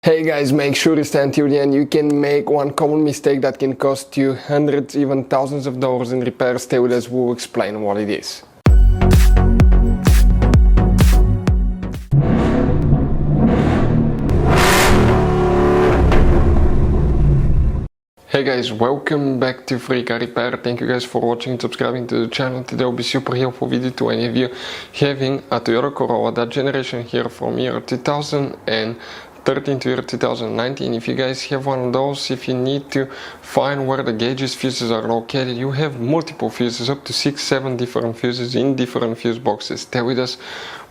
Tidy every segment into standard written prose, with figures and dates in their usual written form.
Hey guys, make sure to stay until the end. You can make one common mistake that can cost you hundreds, even thousands of dollars in repairs. Stay with us, we'll explain what it is. Hey guys, welcome back to Free Car Repair. Thank you guys for watching and subscribing to the channel. Today will be super helpful video to any of you having a Toyota Corolla, that generation here from year 2013 to year 2019. If you guys have one of those, if you need to find where the gauges fuses are located, you have multiple fuses, up to 6-7 different fuses in different fuse boxes. Stay with us,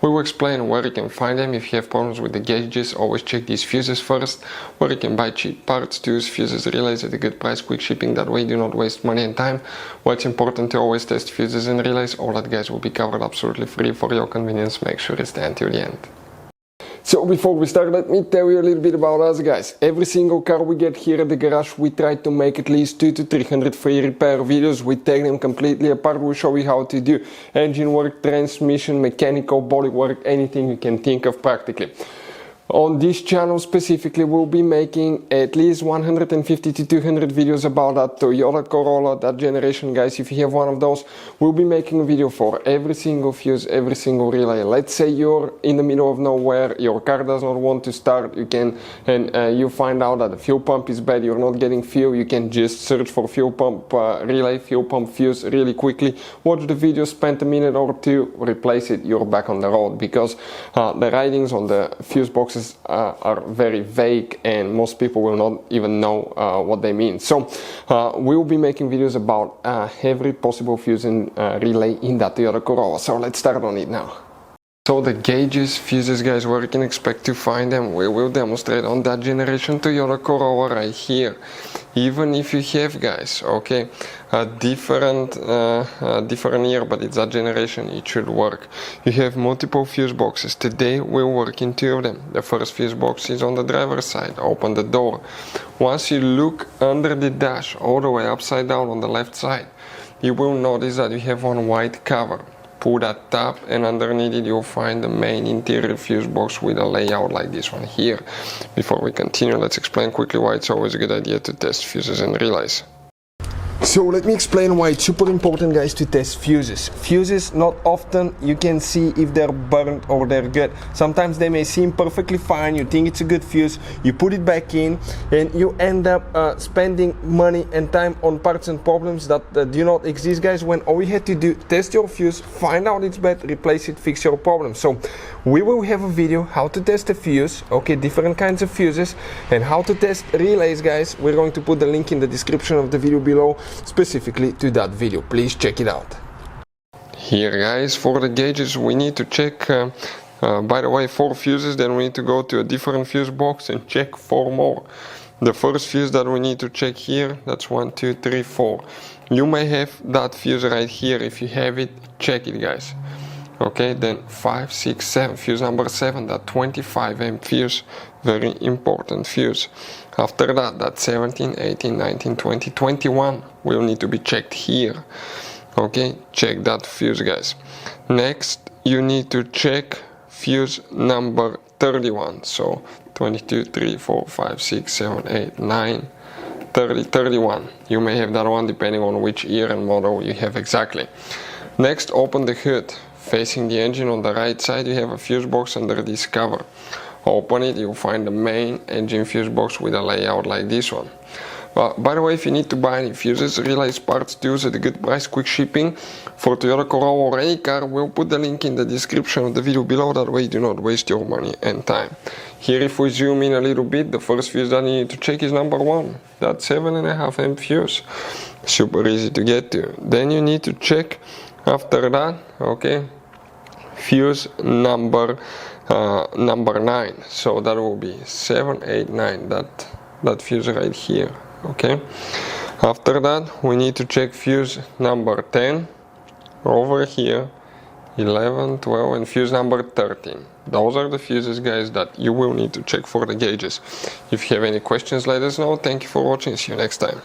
we will explain where you can find them. If you have problems with the gauges, always check these fuses first, where you can buy cheap parts, tools, fuses, relays at a good price, quick shipping, that way you do not waste money and time. What's important to always test fuses and relays, all that guys will be covered absolutely free for your convenience. Make sure to stay until the end. So before we start, let me tell you a little bit about us guys. Every single car we get here at the garage, we try to make at least 200 to 300 free repair videos. We take them completely apart, we show you how to do engine work, transmission, mechanical, body work, anything you can think of practically. On this channel specifically, we'll be making at least 150 to 200 videos about that Toyota Corolla, that generation guys. If you have one of those, we'll be making a video for every single fuse, every single relay. Let's say you're in the middle of nowhere, your car does not want to start, you can, and you find out that the fuel pump is bad, you're not getting fuel, you can just search for fuel pump relay, fuel pump fuse really quickly, watch the video, spend a minute or two, replace it, you're back on the road, because the writings on the fuse boxes are very vague and most people will not even know what they mean. So we will be making videos about every possible fuse and relay in that Toyota Corolla. So let's start on it now. So the gauges, fuses guys, where you can expect to find them, we will demonstrate on that generation Toyota Corolla right here. Even if you have guys, okay, a different year, but it's that generation, it should work. You have multiple fuse boxes. Today we'll work in two of them. The first fuse box is on the driver's side. Open the door. Once you look under the dash, all the way upside down on the left side, you will notice that you have one white cover. Pull that tab and underneath it you'll find the main interior fuse box with a layout like this one here. Before we continue, let's explain quickly why it's always a good idea to test fuses and relays. So let me explain why it's super important guys to test fuses. Fuses, not often you can see if they're burnt or they're good. Sometimes they may seem perfectly fine, you think it's a good fuse, you put it back in and you end up spending money and time on parts and problems that do not exist guys, when all you had to do, test your fuse, find out it's bad, replace it, fix your problem. So we will have a video how to test a fuse, okay, different kinds of fuses, and how to test relays guys. We're going to put the link in the description of the video below specifically to that video. Please check it out. Here guys, for the gauges we need to check by the way 4 fuses, then we need to go to a different fuse box and check 4 more. The first fuse that we need to check here, that's 1, 2, 3, 4. You may have that fuse right here. If you have it, check it guys. Okay, then 5, 6, 7, fuse number 7, that 25 amp fuse, very important fuse. After that, that 17, 18, 19, 20, 21 will need to be checked here. Okay, check that fuse guys. Next, you need to check fuse number 31. So 22, 3, 4, 5, 6, 7, 8, 9, 30, 31. You may have that one depending on which year and model you have exactly. Next, open the hood. Facing the engine on the right side, you have a fuse box under this cover. Open it, you'll find the main engine fuse box with a layout like this one. By the way, if you need to buy any fuses, relays, parts, tools at a good price, quick shipping for Toyota Corolla or any car, we'll put the link in the description of the video below, that way you do not waste your money and time. Here if we zoom in a little bit, the first fuse that you need to check is number 1, that 7.5 amp fuse. Super easy to get to. Then you need to check after that, okay, fuse number 9, so that will be 7, 8, 9, that fuse right here. Okay, after that we need to check fuse number 10 over here, 11, 12 and fuse number 13. Those are the fuses guys that you will need to check for the gauges. If you have any questions, let us know. Thank you for watching, see you next time.